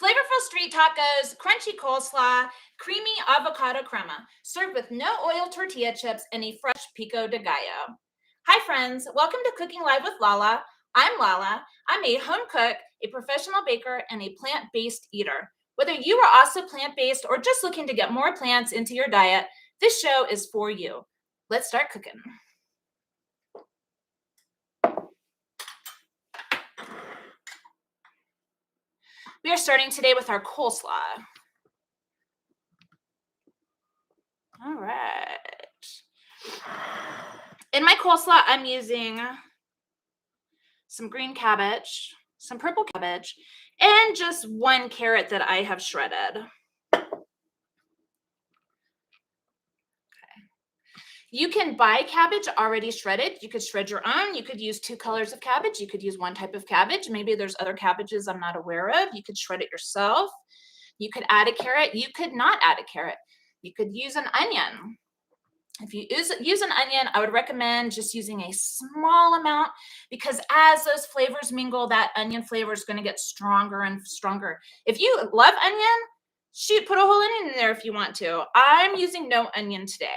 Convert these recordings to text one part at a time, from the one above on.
Flavorful street tacos, crunchy coleslaw, creamy avocado crema, served with no oil tortilla chips and a fresh Pico de Gallo. Hi, friends. Welcome to Cooking Live with Lala. I'm Lala. I'm a home cook, a professional baker, and a plant-based eater. Whether you are also plant-based or just looking to get more plants into your diet, this show is for you. Let's start cooking. We are starting today with our coleslaw. All right. In my coleslaw, I'm using some green cabbage, some purple cabbage, and just one carrot that I have shredded. You can buy cabbage already shredded. You could shred your own. You could use 2 colors of cabbage. You could use one type of cabbage. Maybe there's other cabbages I'm not aware of. You could shred it yourself. You could add a carrot. You could not add a carrot. You could use an onion. If you use an onion, I would recommend just using a small amount because as those flavors mingle, that onion flavor is going to get stronger and stronger. If you love onion, shoot, put a whole onion in there if you want to. I'm using no onion today.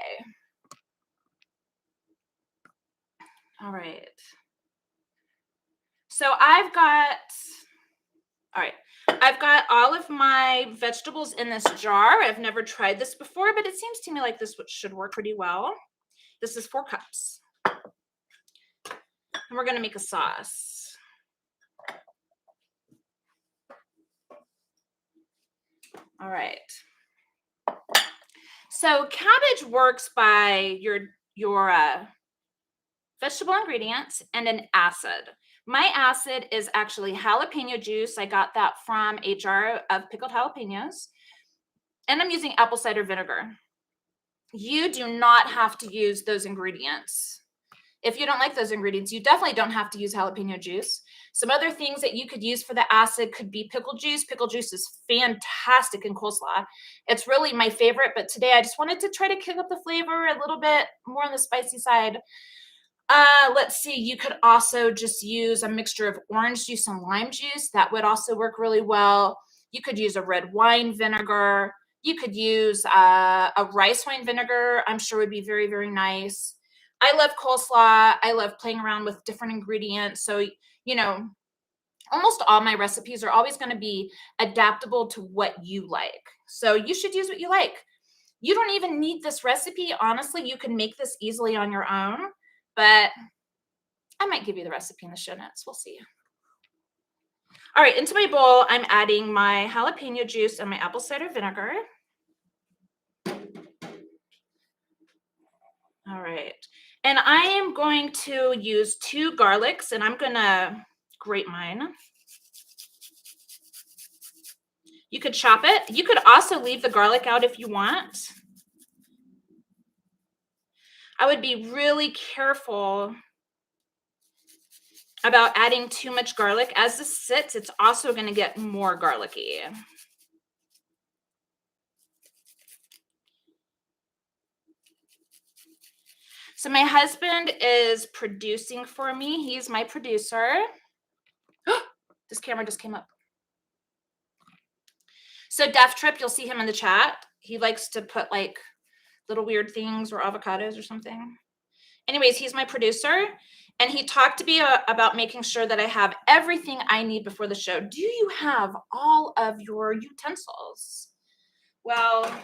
All right. So I've got all of my vegetables in this jar. I've never tried this before, but it seems to me like this should work pretty well. This is 4 cups. And we're going to make a sauce. All right. So cabbage works by your vegetable ingredients and an acid. My acid is actually jalapeno juice. I got that from a jar of pickled jalapenos. And I'm using apple cider vinegar. You do not have to use those ingredients. If you don't like those ingredients, you definitely don't have to use jalapeno juice. Some other things that you could use for the acid could be pickle juice. Pickle juice is fantastic in coleslaw. It's really my favorite, but today I just wanted to try to kick up the flavor a little bit more on the spicy side. Let's see, you could also just use a mixture of orange juice and lime juice. That would also work really well. You could use a red wine vinegar. You could use a rice wine vinegar. I'm sure would be very, very nice. I love coleslaw. I love playing around with different ingredients. So, you know, almost all my recipes are always going to be adaptable to what you like. So you should use what you like. You don't even need this recipe. Honestly, you can make this easily on your own. But I might give you the recipe in the show notes. We'll see. All right, into my bowl, I'm adding my jalapeno juice and my apple cider vinegar. All right, and I am going to use 2 garlics, and I'm going to grate mine. You could chop it. You could also leave the garlic out if you want. I would be really careful about adding too much garlic. As this sits, it's also going to get more garlicky. So my husband is producing for me. He's my producer. This camera just came up. So Deaf Trip, you'll see him in the chat. He likes to put like little weird things or avocados or something. Anyways, he's my producer. And he talked to me about making sure that I have everything I need before the show. Do you have all of your utensils? Well,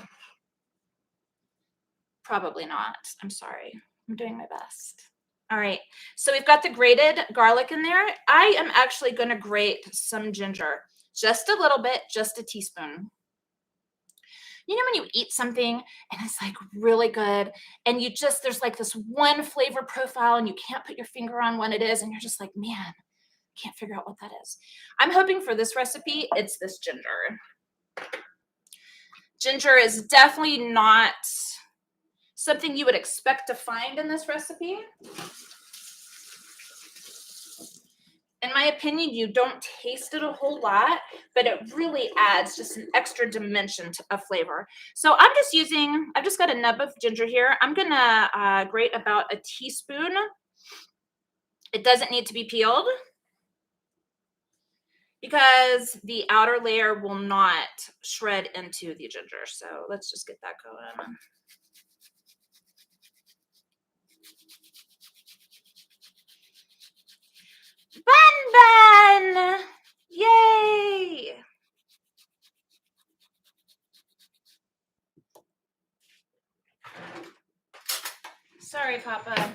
probably not. I'm sorry. I'm doing my best. All right. So we've got the grated garlic in there. I am actually going to grate some ginger. Just a little bit, just a teaspoon. You know when you eat something and it's like really good and there's like this one flavor profile and you can't put your finger on what it is and you're just like, man, can't figure out what that is. I'm hoping for this recipe, it's this ginger. Ginger is definitely not something you would expect to find in this recipe. In my opinion, you don't taste it a whole lot, but it really adds just an extra dimension of flavor. So I've just got a nub of ginger here. I'm gonna grate about a teaspoon. It doesn't need to be peeled because the outer layer will not shred into the ginger. So let's just get that going. Bun Bun! Yay! Sorry, Papa.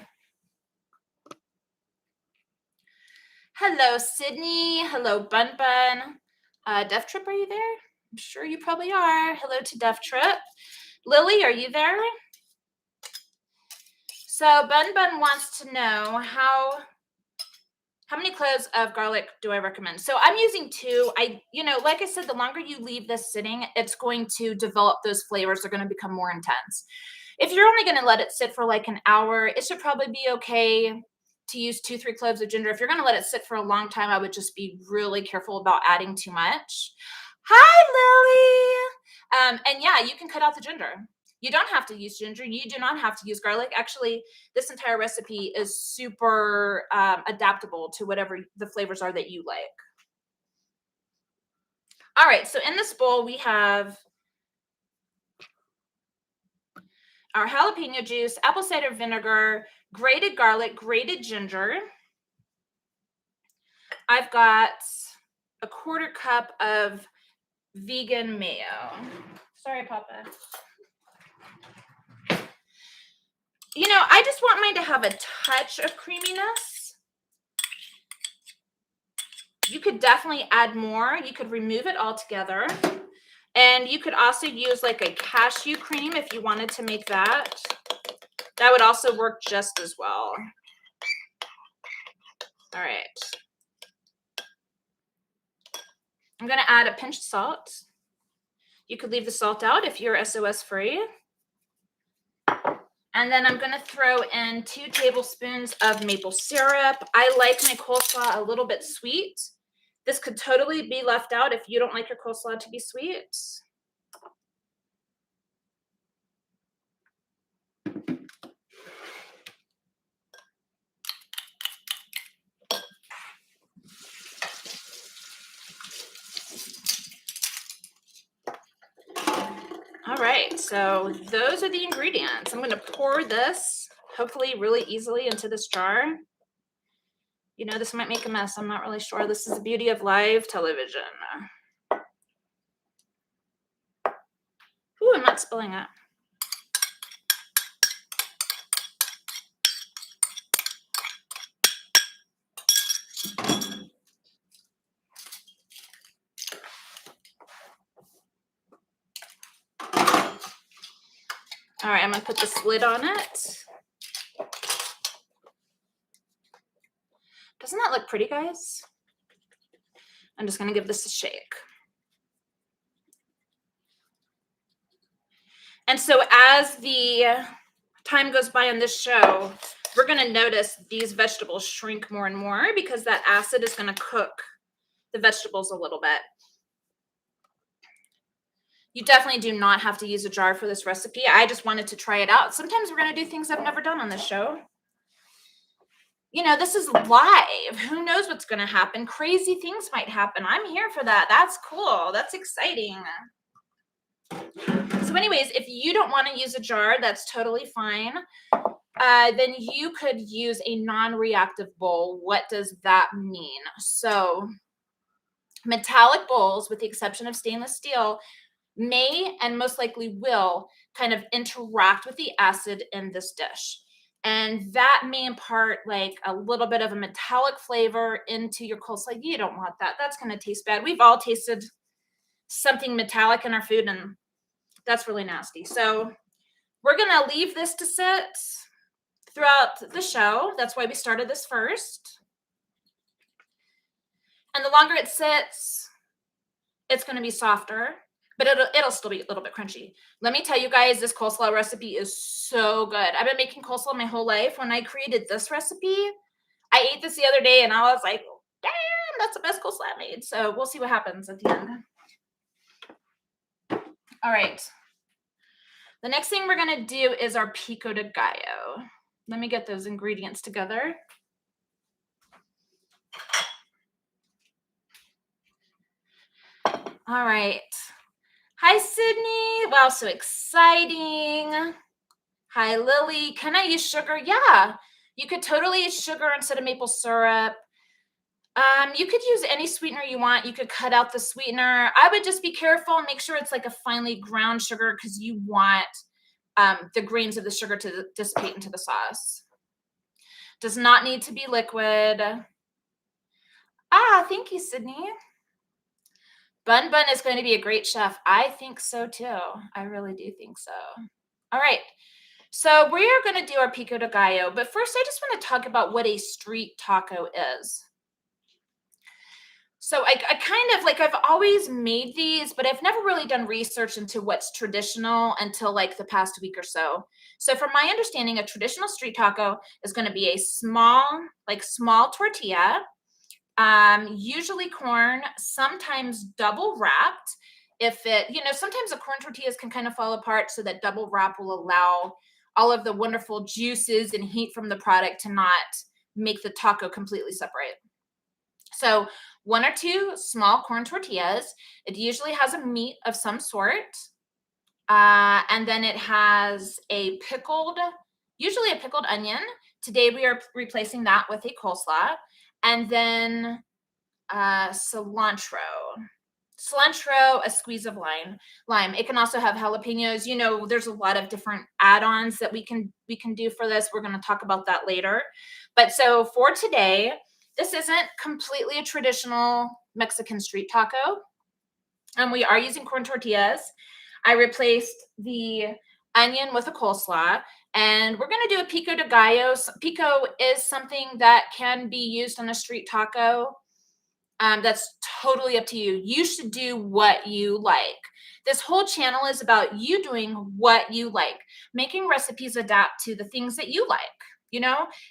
Hello, Sydney. Hello, Bun Bun. Deaf Trip, are you there? I'm sure you probably are. Hello to Deaf Trip. Lily, are you there? So Bun Bun wants to know how many cloves of garlic do I recommend? So I'm using 2. Like I said, the longer you leave this sitting, it's going to develop those flavors. They're going to become more intense. If you're only going to let it sit for like an hour, it should probably be okay to use 2-3 cloves of ginger. If you're going to let it sit for a long time, I would just be really careful about adding too much. Hi, Lily. And yeah, you can cut out the ginger. You don't have to use ginger. You do not have to use garlic. Actually, this entire recipe is super adaptable to whatever the flavors are that you like. All right, so in this bowl, we have our jalapeno juice, apple cider vinegar, grated garlic, grated ginger. I've got a 1/4 cup of vegan mayo. Sorry, Papa. I just want mine to have a touch of creaminess. You could definitely add more. You could remove it altogether. And you could also use like a cashew cream if you wanted to make that. That would also work just as well. All right. I'm going to add a pinch of salt. You could leave the salt out if you're SOS free. And then I'm going to throw in 2 tablespoons of maple syrup. I like my coleslaw a little bit sweet. This could totally be left out if you don't like your coleslaw to be sweet. All right, so those are the ingredients. I'm going to pour this, hopefully really easily, into this jar. This might make a mess. I'm not really sure. This is the beauty of live television. Ooh, I'm not spilling it. All right, I'm going to put the lid on it. Doesn't that look pretty, guys? I'm just going to give this a shake. And so as the time goes by on this show, we're going to notice these vegetables shrink more and more because that acid is going to cook the vegetables a little bit. You definitely do not have to use a jar for this recipe. I just wanted to try it out. Sometimes we're going to do things I've never done on this show. This is live. Who knows what's going to happen? Crazy things might happen. I'm here for that. That's cool. That's exciting. So anyways, if you don't want to use a jar, that's totally fine. Then you could use a non-reactive bowl. What does that mean? So metallic bowls, with the exception of stainless steel, may and most likely will kind of interact with the acid in this dish. And that may impart like a little bit of a metallic flavor into your coleslaw. You don't want that. That's going to taste bad. We've all tasted something metallic in our food, and that's really nasty. So we're going to leave this to sit throughout the show. That's why we started this first. And the longer it sits, it's going to be softer, but it'll still be a little bit crunchy. Let me tell you guys, this coleslaw recipe is so good. I've been making coleslaw my whole life. When I created this recipe, I ate this the other day and I was like, damn, that's the best coleslaw I made. So we'll see what happens at the end. All right. The next thing we're going to do is our Pico de Gallo. Let me get those ingredients together. All right. Hi, Sydney. Wow, so exciting. Hi, Lily. Can I use sugar? Yeah, you could totally use sugar instead of maple syrup. You could use any sweetener you want. You could cut out the sweetener. I would just be careful and make sure it's like a finely ground sugar because you want the grains of the sugar to dissipate into the sauce. Does not need to be liquid. Ah, thank you, Sydney. Bun Bun is going to be a great chef. I think so too. I really do think so. All right. So we are going to do our pico de gallo, but first I just want to talk about what a street taco is. So I kind of like, I've always made these, but I've never really done research into what's traditional until like the past week or so. So from my understanding, a traditional street taco is going to be a small tortilla, usually corn, sometimes double wrapped. Sometimes the corn tortillas can kind of fall apart, so that double wrap will allow all of the wonderful juices and heat from the product to not make the taco completely separate. So 1 or 2 small corn tortillas. It usually has a meat of some sort. And then it has usually a pickled onion. Today we are replacing that with a coleslaw. And then cilantro, a squeeze of lime. It can also have jalapenos. There's a lot of different add-ons that we can do for this. We're going to talk about that later. But so for today, this isn't completely a traditional Mexican street taco. We are using corn tortillas. I replaced the onion with a coleslaw, and we're going to do a pico de gallo. Pico is something that can be used on a street taco. That's totally up to you. You should do what you like. This whole channel is about you doing what you like, making recipes adapt to the things that you like.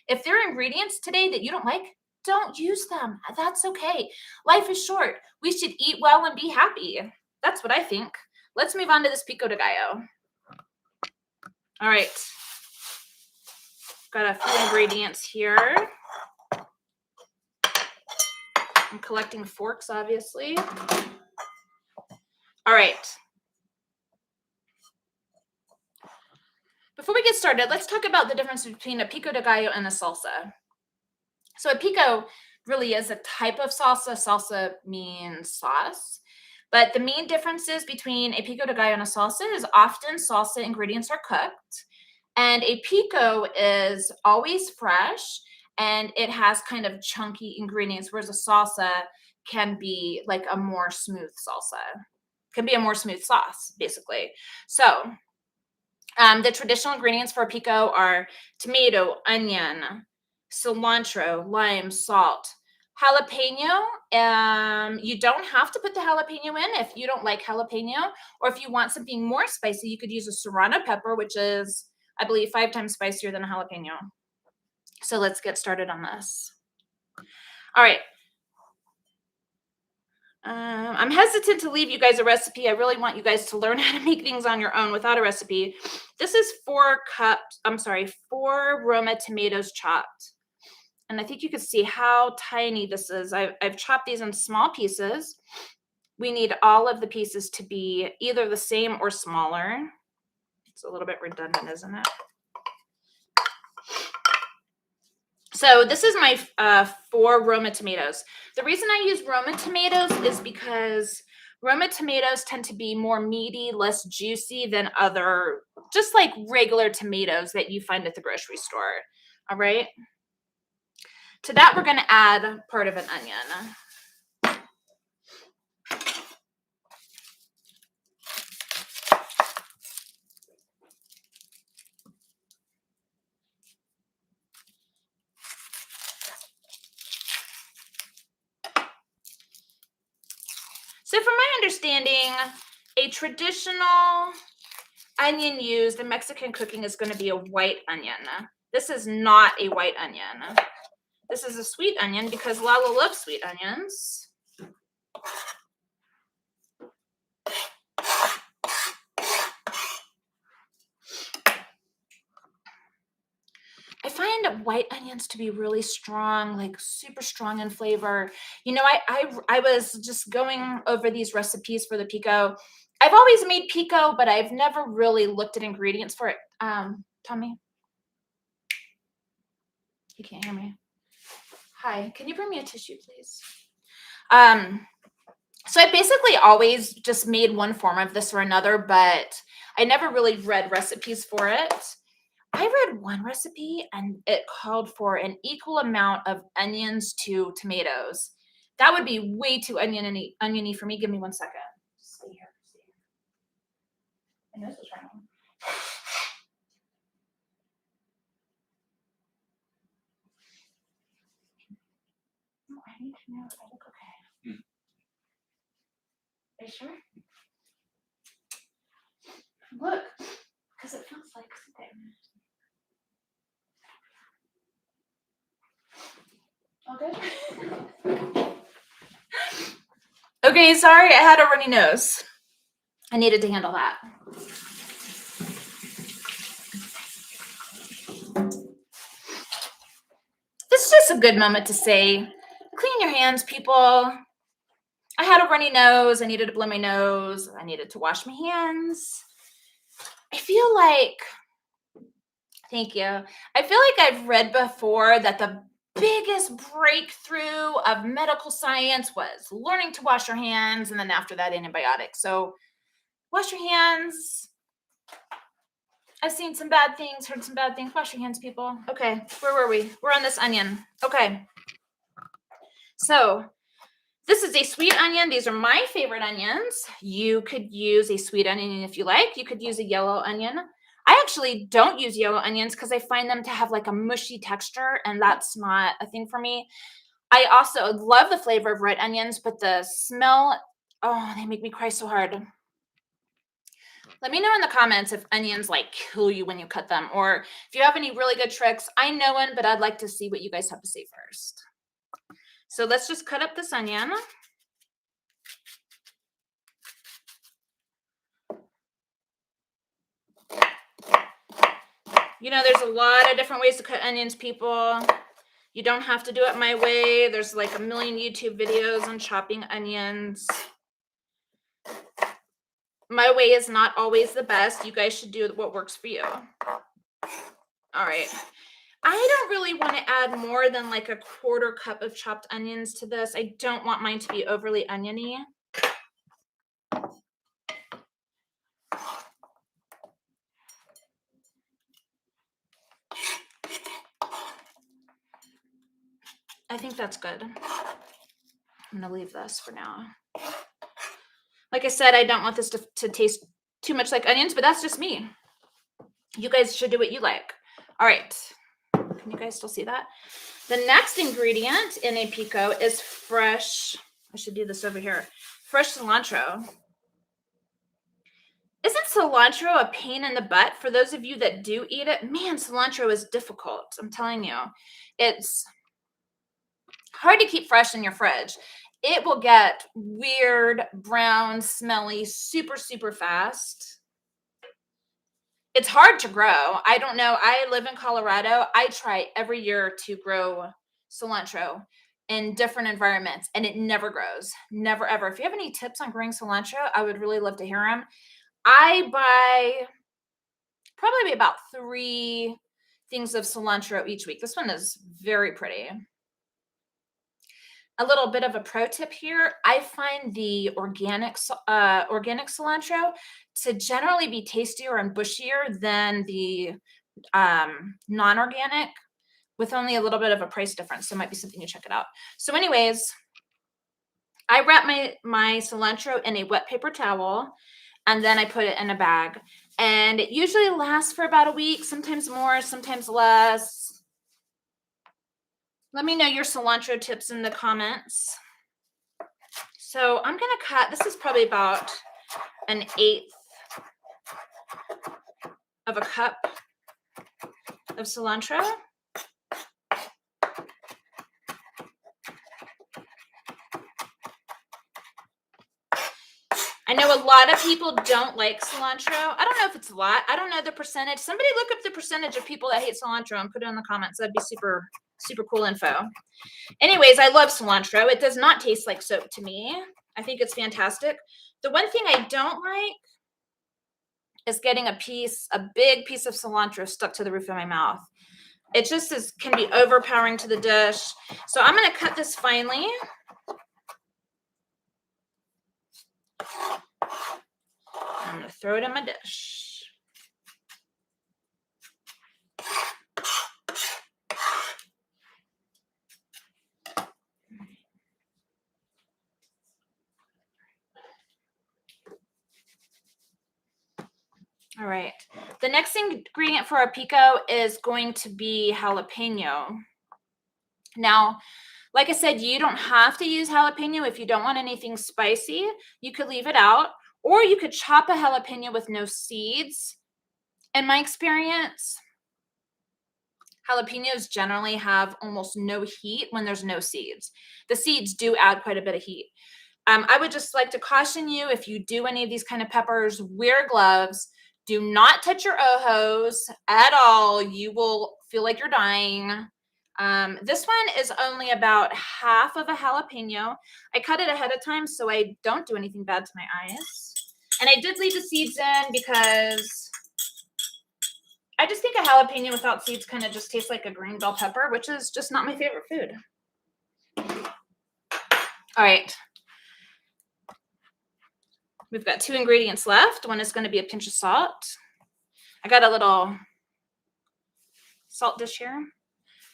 If there are ingredients today that you don't like, don't use them. That's okay. Life is short. We should eat well and be happy. That's what I think. Let's move on to this pico de gallo. All right. Got a few ingredients here. I'm collecting forks, obviously. All right. Before we get started, let's talk about the difference between a pico de gallo and a salsa. So a pico really is a type of salsa. Salsa means sauce. But the main differences between a pico de gallo and a salsa is often salsa ingredients are cooked, and a pico is always fresh, and it has kind of chunky ingredients, whereas a salsa can be like a more smooth salsa, can be a more smooth sauce, basically. So the traditional ingredients for a pico are tomato, onion, cilantro, lime, salt, jalapeno. You don't have to put the jalapeno in if you don't like jalapeno, or if you want something more spicy, you could use a serrano pepper, which is, I believe, 5 times spicier than a jalapeno. So let's get started on this. All right. I'm hesitant to leave you guys a recipe. I really want you guys to learn how to make things on your own without a recipe. This is 4 Roma tomatoes chopped. And I think you can see how tiny this is. I've chopped these in small pieces. We need all of the pieces to be either the same or smaller. It's a little bit redundant, isn't it? So this is my 4 Roma tomatoes. The reason I use Roma tomatoes is because Roma tomatoes tend to be more meaty, less juicy than other, just like regular tomatoes that you find at the grocery store. All right. To that, we're going to add part of an onion. So from my understanding, a traditional onion used in Mexican cooking is going to be a white onion. This is not a white onion. This is a sweet onion because Lala loves sweet onions. I find find white onions to be really strong, like super strong in flavor. You know, I was just going over these recipes for the pico. I've always made pico, but I've never really looked at ingredients for it. Tommy, you can't hear me. Hi, can you bring me a tissue, please? So I basically always just made one form of this or another, but I never really read recipes for it. I read one recipe and it called for an equal amount of onions to tomatoes. That would be way too oniony for me. Give me 1 second. Stay here. Stay here. My nose is running. Oh, I need to know if I look okay. Are you sure? Look, because it feels like something. All good? Okay, sorry, I had a runny nose. I needed to handle that. This is just a good moment to say, clean your hands, people. I had a runny nose. I needed to blow my nose. I needed to wash my hands. I feel like, thank you. I feel like I've read before that the biggest breakthrough of medical science was learning to wash your hands, and then after that, antibiotics. So wash your hands. I've seen some bad things, heard some bad things. Wash your hands, people. Okay, where were we? We're on this onion. Okay. So this is a sweet onion. These are my favorite onions. You could use a sweet onion if you like. You could use a yellow onion. I actually don't use yellow onions because I find them to have like a mushy texture, and that's not a thing for me. I also love the flavor of red onions, but the smell, oh, they make me cry so hard. Let me know in the comments if onions like kill you when you cut them, or if you have any really good tricks. I know one, but I'd like to see what you guys have to say first. So let's just cut up this onion. You know, there's a lot of different ways to cut onions, people. You don't have to do it my way. There's like a million YouTube videos on chopping onions. My way is not always the best. You guys should do what works for you. All right. I don't really want to add more than like a 1/4 cup of chopped onions to this. I don't want mine to be overly oniony. I think that's good. I'm going to leave this for now. Like I said, I don't want this to taste too much like onions, but that's just me. You guys should do what you like. All right. Can you guys still see that? The next ingredient in a pico is fresh, I should do this over here, fresh cilantro. Isn't cilantro a pain in the butt? For those of you that do eat it, man, cilantro is difficult. I'm telling you. It's hard to keep fresh in your fridge. It will get weird, brown, smelly, super, super fast. It's hard to grow. I don't know. I live in Colorado. I try every year to grow cilantro in different environments, and it never grows. Never, ever. If you have any tips on growing cilantro, I would really love to hear them. I buy probably about 3 things of cilantro each week. This one is very pretty. A little bit of a pro tip here. I find the organic cilantro to generally be tastier and bushier than the non-organic, with only a little bit of a price difference. So it might be something to check it out. So anyways, I wrap my cilantro in a wet paper towel, and then I put it in a bag. And it usually lasts for about a week, sometimes more, sometimes less. Let me know your cilantro tips in the comments. So I'm going to cut, this is probably about 1/8 of a cup of cilantro. I know a lot of people don't like cilantro. I don't know if it's a lot. I don't know the percentage. Somebody look up the percentage of people that hate cilantro and put it in the comments. That'd be super, super cool info. Anyways, I love cilantro. It does not taste like soap to me. I think it's fantastic. The one thing I don't like is getting a big piece of cilantro stuck to the roof of my mouth. It just can be overpowering to the dish. So I'm going to cut this finely. I'm going to throw it in my dish. All right. The next ingredient for our pico is going to be jalapeno. Now, like I said, you don't have to use jalapeno if you don't want anything spicy. You could leave it out, or you could chop a jalapeno with no seeds. In my experience, jalapenos generally have almost no heat when there's no seeds. The seeds do add quite a bit of heat. I would just like to caution you, if you do any of these kind of peppers, wear gloves. Do not touch your ojos at all. You will feel like you're dying. This one is only about half of a jalapeno. I cut it ahead of time so I don't do anything bad to my eyes. And I did leave the seeds in because I just think a jalapeno without seeds kind of just tastes like a green bell pepper, which is just not my favorite food. All right. We've got 2 ingredients left. One is going to be a pinch of salt. I got a little salt dish here.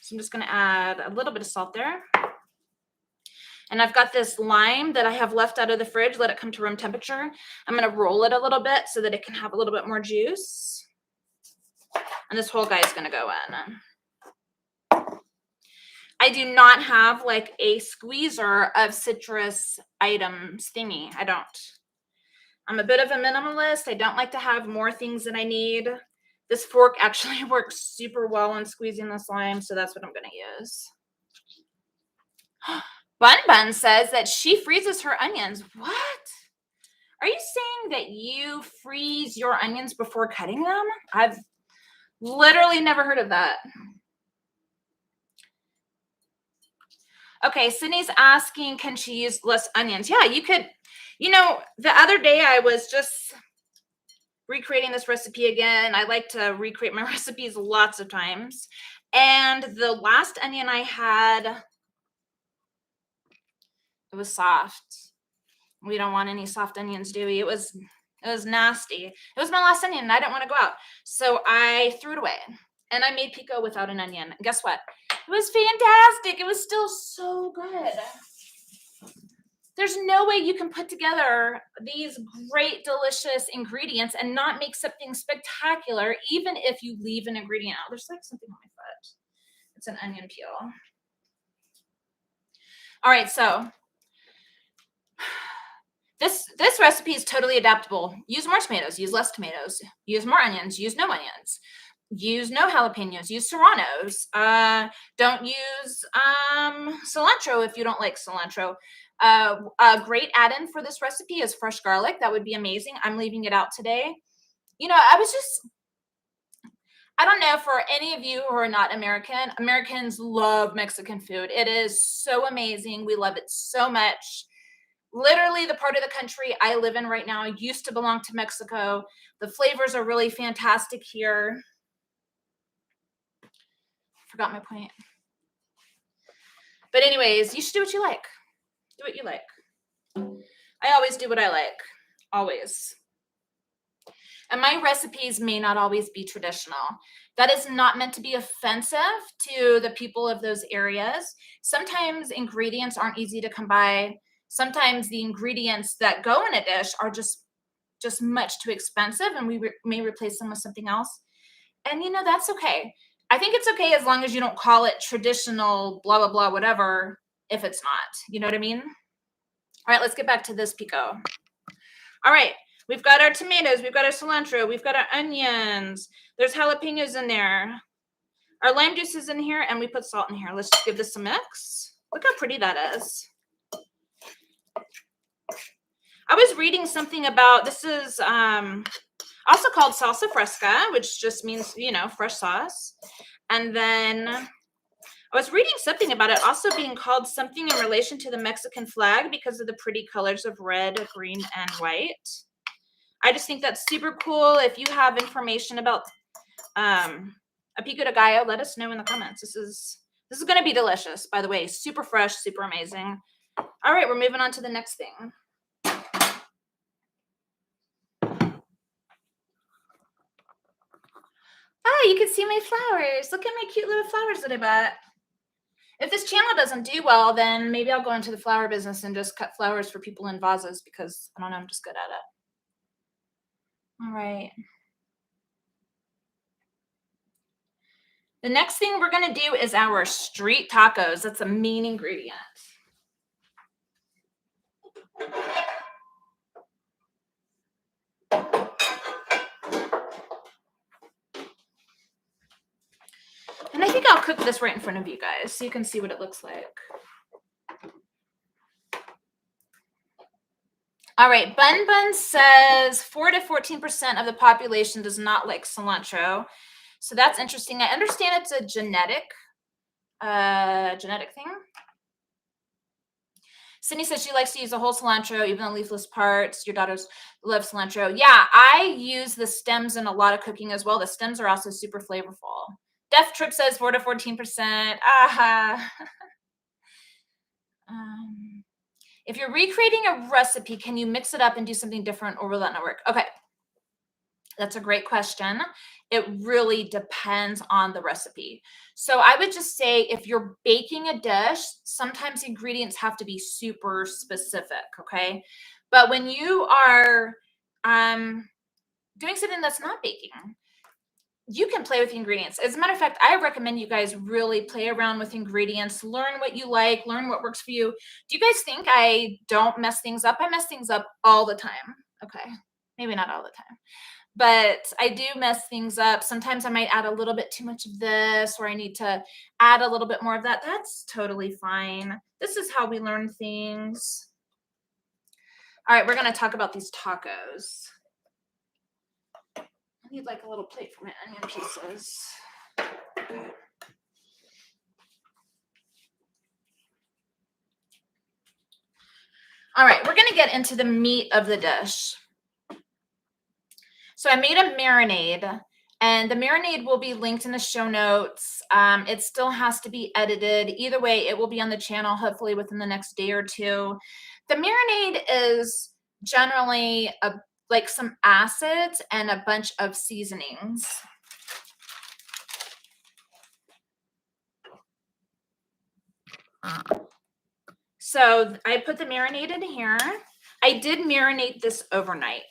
So I'm just going to add a little bit of salt there. And I've got this lime that I have left out of the fridge. Let it come to room temperature. I'm going to roll it a little bit so that it can have a little bit more juice. And this whole guy is going to go in. I do not have like a squeezer of citrus items thingy. I don't. I'm a bit of a minimalist. I don't like to have more things than I need. This fork actually works super well in squeezing this lime, so that's what I'm going to use. Bun Bun says that she freezes her onions. What? Are you saying that you freeze your onions before cutting them? I've literally never heard of that. Okay, Sydney's asking, can she use less onions? Yeah, you could. You know, the other day I was just recreating this recipe again. I like to recreate my recipes lots of times. And the last onion I had, it was soft. We don't want any soft onions, do we? It was nasty. It was my last onion and I didn't want to go out. So I threw it away. And I made pico without an onion. And guess what? It was fantastic. It was still so good. There's no way you can put together these great, delicious ingredients and not make something spectacular, even if you leave an ingredient out. There's like something on my foot. It's an onion peel. All right, so this recipe is totally adaptable. Use more tomatoes, use less tomatoes, use more onions, use no onions, use no jalapenos, use serranos. Don't use cilantro if you don't like cilantro. A great add-in for this recipe is fresh garlic. That would be amazing. I'm leaving it out today. You know, I don't know, for any of you who are not American, Americans love Mexican food. It is so amazing. We love it so much. Literally, the part of the country I live in right now used to belong to Mexico. The flavors are really fantastic here. Forgot my point. But anyways, you should do what you like. Do what you like. I always do what I like. Always. And my recipes may not always be traditional. That is not meant to be offensive to the people of those areas. Sometimes ingredients aren't easy to come by. Sometimes the ingredients that go in a dish are just much too expensive, and we may replace them with something else. And, you know, that's okay. I think it's okay as long as you don't call it traditional, blah, blah, blah, whatever, if it's not. You know what I mean? All right, let's get back to this pico. All right, we've got our tomatoes, we've got our cilantro, we've got our onions. There's jalapenos in there. Our lime juice is in here, and we put salt in here. Let's just give this a mix. Look how pretty that is. I was reading something about, this is also called salsa fresca, which just means, you know, fresh sauce. And then I was reading something about it also being called something in relation to the Mexican flag because of the pretty colors of red, green, and white. I just think that's super cool. If you have information about a Pico de Gallo, let us know in the comments. This is going to be delicious, by the way. Super fresh, super amazing. All right, we're moving on to the next thing. Ah, you can see my flowers. Look at my cute little flowers that I bought. If this channel doesn't do well, then maybe I'll go into the flower business and just cut flowers for people in vases because, I don't know, I'm just good at it. All right. The next thing we're going to do is our street tacos. That's a main ingredient. And I think I'll cook this right in front of you guys so you can see what it looks like. All right, Bun says 4 to 14% of the population does not like cilantro. So that's interesting. I understand it's a genetic thing. Sydney says she likes to use the whole cilantro, even the leafless parts. Your daughters love cilantro. Yeah, I use the stems in a lot of cooking as well. The stems are also super flavorful. Def Trip says 4 to 14%. Aha. If you're recreating a recipe, can you mix it up and do something different, or will that not work? Okay. That's a great question. It really depends on the recipe. So I would just say if you're baking a dish, sometimes ingredients have to be super specific, okay? But when you are doing something that's not baking, you can play with the ingredients. As a matter of fact, I recommend you guys really play around with ingredients, learn what you like, learn what works for you. Do you guys think I don't mess things up? I mess things up all the time. Okay, maybe not all the time. But I do mess things up. Sometimes I might add a little bit too much of this, or I need to add a little bit more of that. That's totally fine. This is how we learn things. All right, we're going to talk about these tacos. I need like a little plate for my onion pieces. All right, we're going to get into the meat of the dish. So I made a marinade, and the marinade will be linked in the show notes. It still has to be edited. Either way, it will be on the channel, hopefully within the next day or two. The marinade is generally like some acids and a bunch of seasonings. So I put the marinade in here. I did marinate this overnight.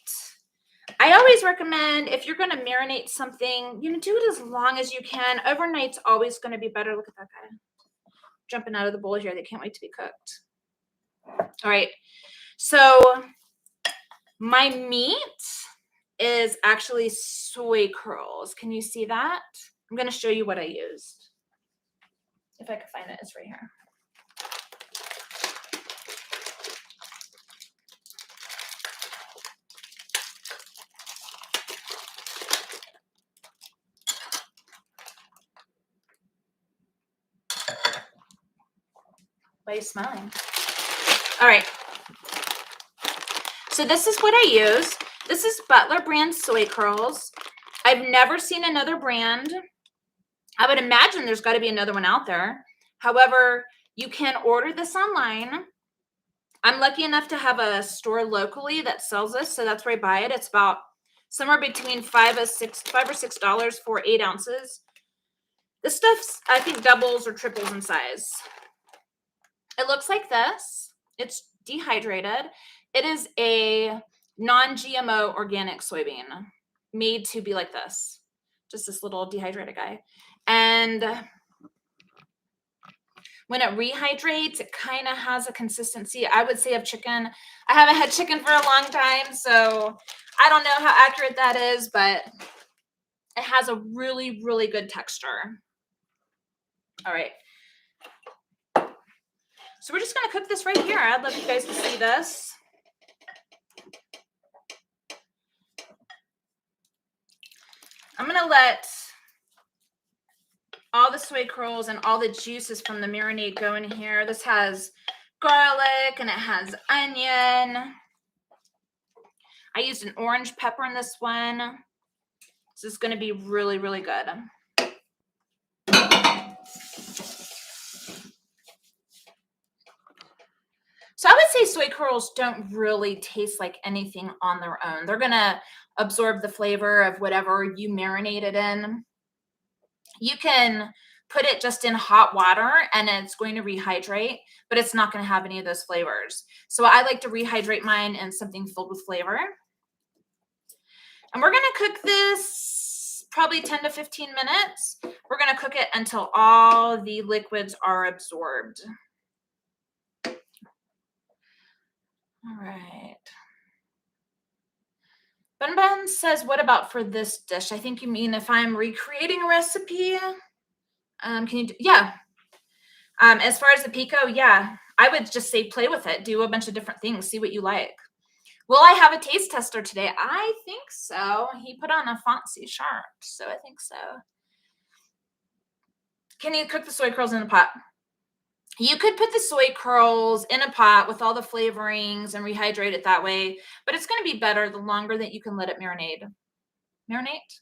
I always recommend if you're going to marinate something, do it as long as you can. Overnight's always going to be better. Look at that guy jumping out of the bowl here. They can't wait to be cooked. All right. So my meat is actually soy curls. Can you see that? I'm going to show you what I used. If I can find it, it's right here. Why are you smiling? All right. So this is what I use. This is Butler brand soy curls. I've never seen another brand. I would imagine there's got to be another one out there. However, you can order this online. I'm lucky enough to have a store locally that sells this, so that's where I buy it. It's about somewhere between $5 or $6 for 8 ounces. This stuff, I think, doubles or triples in size. It looks like this. It's dehydrated. It is a non-GMO organic soybean made to be like this. Just this little dehydrated guy. And when it rehydrates, it kind of has a consistency, I would say, of chicken. I haven't had chicken for a long time, so I don't know how accurate that is, but it has a really, really good texture. All right. So we're just going to cook this right here. I'd love you guys to see this. going to let all the soy curls and all the juices from the marinade go in here. This has garlic and it has onion. I used an orange pepper in this one. This is going to be really, really good. So I would say soy curls don't really taste like anything on their own. They're going to absorb the flavor of whatever you marinate it in. You can put it just in hot water and it's going to rehydrate, but it's not going to have any of those flavors. So I like to rehydrate mine in something filled with flavor. And we're going to cook this probably 10 to 15 minutes. We're going to cook it until all the liquids are absorbed. All right. Bun Bun says, what about for this dish? I think you mean if I'm recreating a recipe. Can you do, yeah. As far as the pico, yeah, I would just say play with it. Do a bunch of different things. See what you like. Will I have a taste tester today? I think so. He put on a fancy shirt, so I think so. Can you cook the soy curls in a pot? You could put the soy curls in a pot with all the flavorings and rehydrate it that way, but it's going to be better the longer that you can let it marinate. Marinate?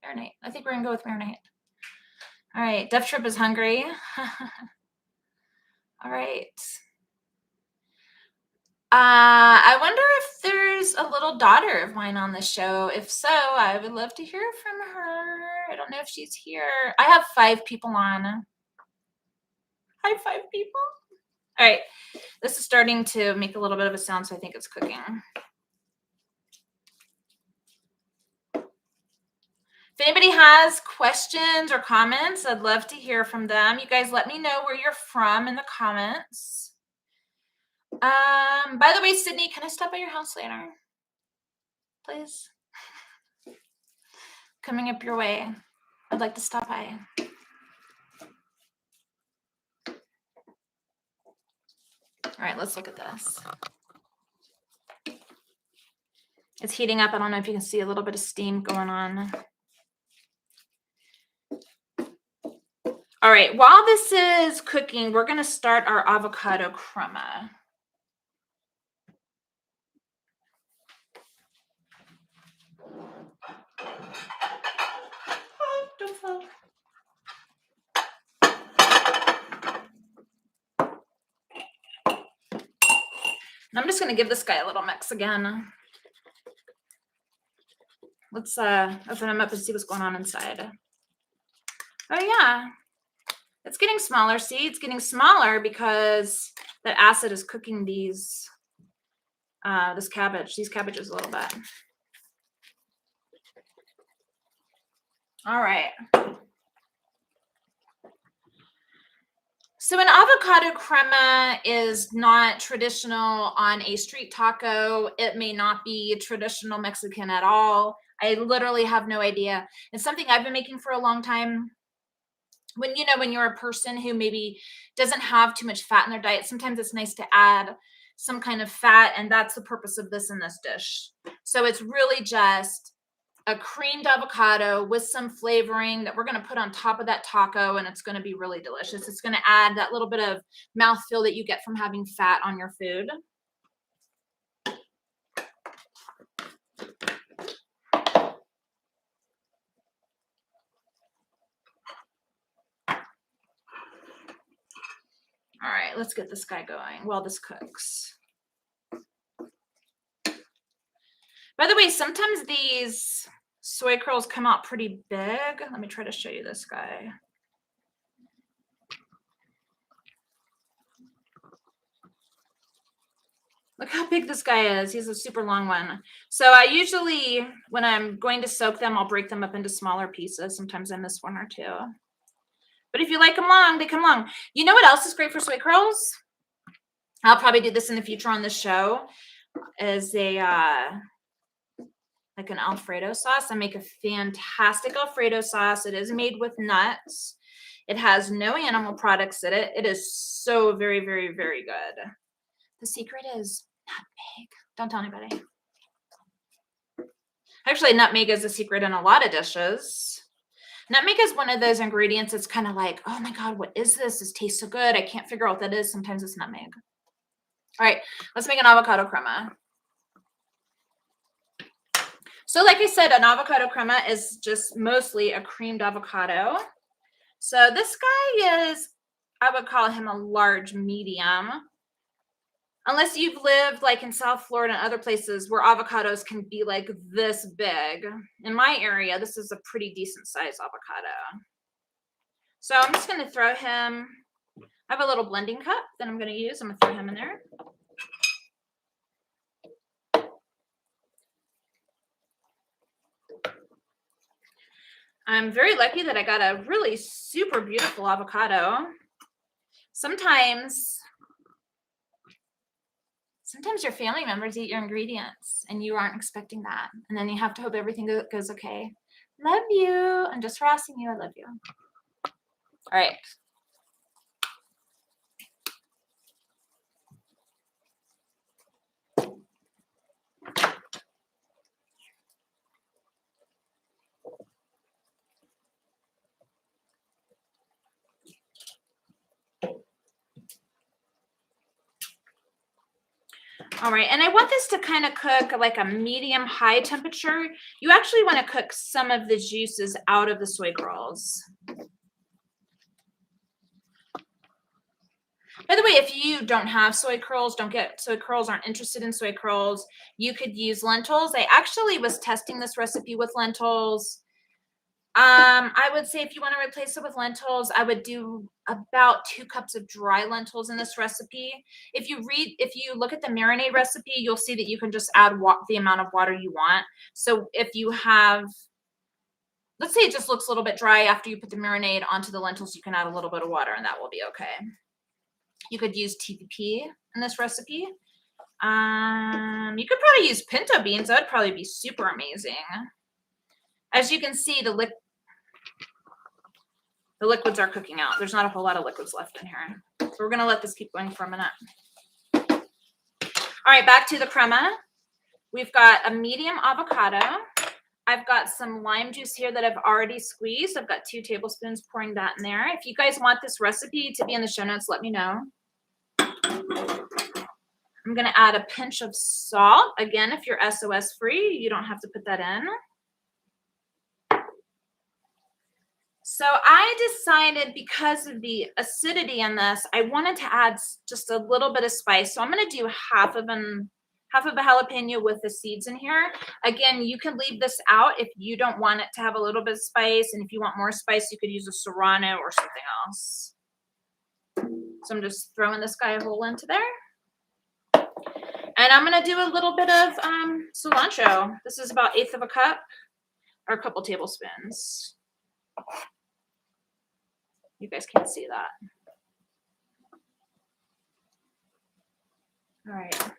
Marinate. I think we're going to go with marinate. All right. Deaf Trip is hungry. All right. I wonder if there's a little daughter of mine on the show. If so, I would love to hear from her. I don't know if she's here. I have 5 people on. Hi, 5 people. All right. This is starting to make a little bit of a sound, so I think it's cooking. If anybody has questions or comments, I'd love to hear from them. You guys let me know where you're from in the comments. By the way, Sydney, can I stop by your house later? Please? Coming up your way. I'd like to stop by. All right, let's look at this. It's heating up. I don't know if you can see a little bit of steam going on. All right, while this is cooking, we're going to start our avocado crema. Oh, don't fall. And I'm just going to give this guy a little mix again. Let's open him up and see what's going on inside. Oh, yeah. It's getting smaller. See, it's getting smaller because the acid is cooking these, these cabbages a little bit. All right. So an avocado crema is not traditional on a street taco. It may not be traditional Mexican at all. I literally have no idea. It's something I've been making for a long time. When you're a person who maybe doesn't have too much fat in their diet, sometimes it's nice to add some kind of fat, and that's the purpose of this in this dish. So it's really just a creamed avocado with some flavoring that we're going to put on top of that taco, and it's going to be really delicious. It's going to add that little bit of mouthfeel that you get from having fat on your food. All right, let's get this guy going while this cooks. By the way, sometimes these soy curls come out pretty big. Let me try to show you this guy. Look how big this guy is. He's a super long one. So I usually, when I'm going to soak them, I'll break them up into smaller pieces. Sometimes I miss one or two. But if you like them long, they come long. You know what else is great for soy curls? I'll probably do this in the future on the show. Is a like an Alfredo sauce. I make a fantastic Alfredo sauce. It is made with nuts. It has no animal products in it. It is so very, very, very good. The secret is nutmeg. Don't tell anybody. Actually, nutmeg is a secret in a lot of dishes. Nutmeg is one of those ingredients that's kind of like, oh my God, what is this? This tastes so good. I can't figure out what that is. Sometimes it's nutmeg. All right, let's make an avocado crema. So like I said, an avocado crema is just mostly a creamed avocado. So this guy is, I would call him a large medium. Unless you've lived like in South Florida and other places where avocados can be like this big. In my area, this is a pretty decent size avocado. So I'm just going to throw him, I have a little blending cup that I'm going to use. I'm going to throw him in there. I'm very lucky that I got a really super beautiful avocado. Sometimes your family members eat your ingredients and you aren't expecting that. And then you have to hope everything goes okay. Love you. I'm just harassing you. I love you. All right. All right, and I want this to kind of cook like a medium high temperature. You actually want to cook some of the juices out of the soy curls. By the way, if you don't have soy curls, don't get soy curls, aren't interested in soy curls, you could use lentils. I actually was testing this recipe with lentils. I would say if you want to replace it with lentils, I would do about 2 cups of dry lentils in this recipe. If you look at the marinade recipe, you'll see that you can just add the amount of water you want. So if you have, let's say it just looks a little bit dry after you put the marinade onto the lentils, you can add a little bit of water and that will be okay. You could use TBP in this recipe. You could probably use pinto beans. That would probably be super amazing. As you can see, the liquids are cooking out. There's not a whole lot of liquids left in here. So we're going to let this keep going for a minute. All right, back to the crema. We've got a medium avocado. I've got some lime juice here that I've already squeezed. I've got 2 tablespoons pouring that in there. If you guys want this recipe to be in the show notes, let me know. I'm going to add a pinch of salt. Again, if you're SOS free, you don't have to put that in. So I decided, because of the acidity in this, I wanted to add just a little bit of spice. So I'm going to do half of a jalapeno with the seeds in here. Again, you can leave this out if you don't want it to have a little bit of spice. And if you want more spice, you could use a serrano or something else. So I'm just throwing this guy whole into there. And I'm going to do a little bit of cilantro. This is about 1/8 of a cup or a couple tablespoons. You guys can't see that. All right.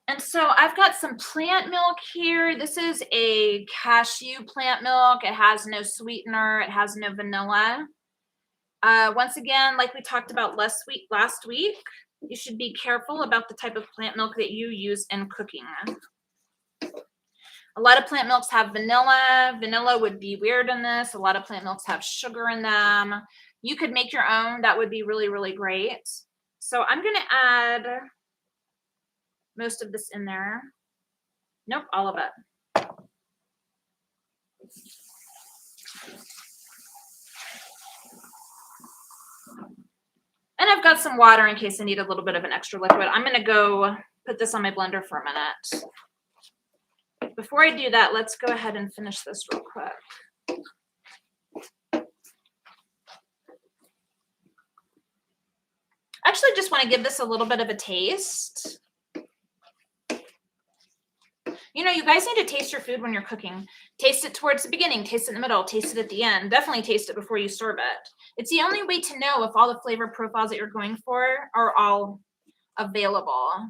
And so I've got some plant milk here. This is a cashew plant milk. It has no sweetener. It has no vanilla. Once again, like we talked about last week, you should be careful about the type of plant milk that you use in cooking. A lot of plant milks have vanilla. Vanilla would be weird in this. A lot of plant milks have sugar in them. You could make your own. That would be really, really great. So I'm going to add most of this in there. Nope, all of it. And I've got some water in case I need a little bit of an extra liquid. I'm going to go put this on my blender for a minute. Before I do that, let's go ahead and finish this real quick. Actually, just want to give this a little bit of a taste. You know, you guys need to taste your food when you're cooking. Taste it towards the beginning, taste it in the middle, taste it at the end. Definitely taste it before you serve it. It's the only way to know if all the flavor profiles that you're going for are all available.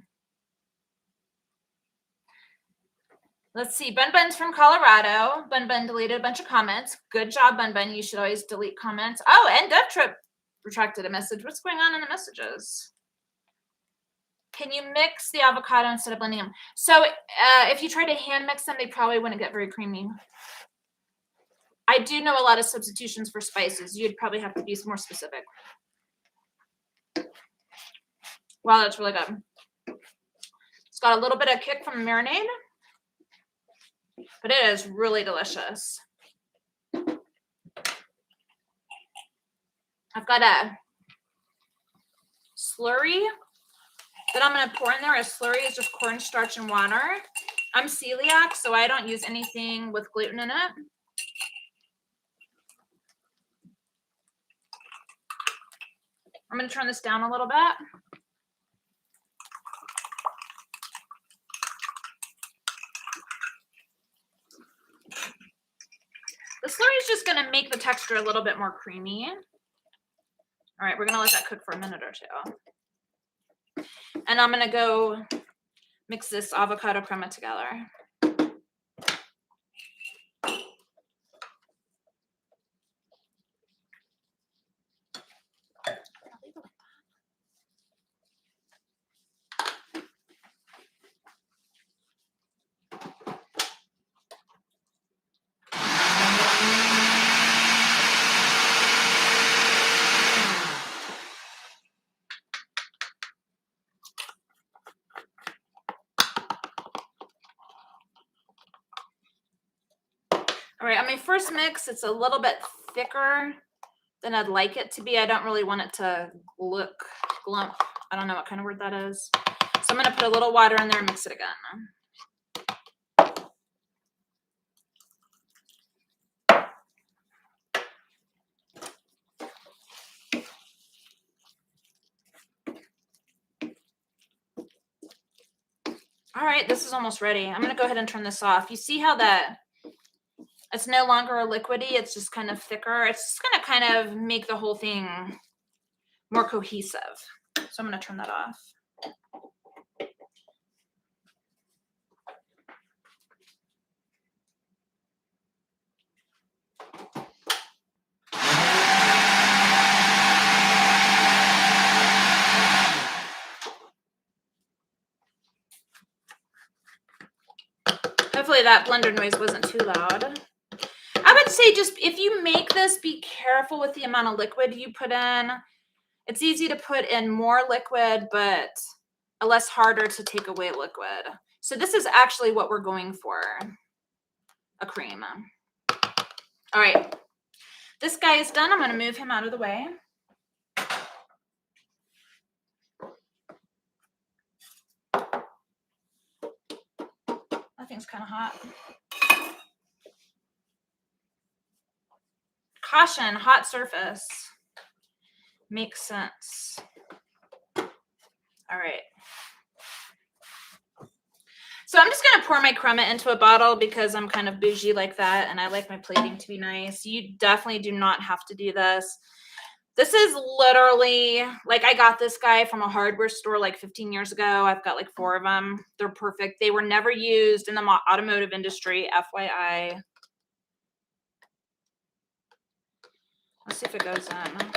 Let's see. Bun Bun's from Colorado. Bun Bun deleted a bunch of comments. Good job, Bun Bun. You should always delete comments. Oh, and Dev Trip retracted a message. What's going on in the messages? Can you mix the avocado instead of blending them? So if you try to hand mix them, they probably wouldn't get very creamy. I do know a lot of substitutions for spices. You'd probably have to be more specific. Wow, that's really good. It's got a little bit of kick from marinade, but it is really delicious. I've got a slurry that I'm going to pour in there. A slurry is just cornstarch and water. I'm celiac, so I don't use anything with gluten in it. I'm going to turn this down a little bit. The slurry is just going to make the texture a little bit more creamy. All right, we're going to let that cook for a minute or two. And I'm going to go mix this avocado crema together. All right, on my first mix, it's a little bit thicker than I'd like it to be. I don't really want it to look glump. I don't know what kind of word that is. So I'm going to put a little water in there and mix it again. All right, this is almost ready. I'm going to go ahead and turn this off. You see how it's no longer a liquidy. It's just kind of thicker. It's just going to kind of make the whole thing more cohesive. So I'm going to turn that off. Hopefully that blender noise wasn't too loud. I would say just if you make this, be careful with the amount of liquid you put in. It's easy to put in more liquid, but a less harder to take away liquid. So this is actually what we're going for, a cream. All right, this guy is done. I'm going to move him out of the way. That thing's kind of hot. Caution, hot surface. Makes sense. All right. So I'm just going to pour my crema into a bottle because I'm kind of bougie like that and I like my plating to be nice. You definitely do not have to do this. This is literally, like, I got this guy from a hardware store like 15 years ago. I've got like 4 of them. They're perfect. They were never used in the automotive industry, FYI. Let's see if it goes in.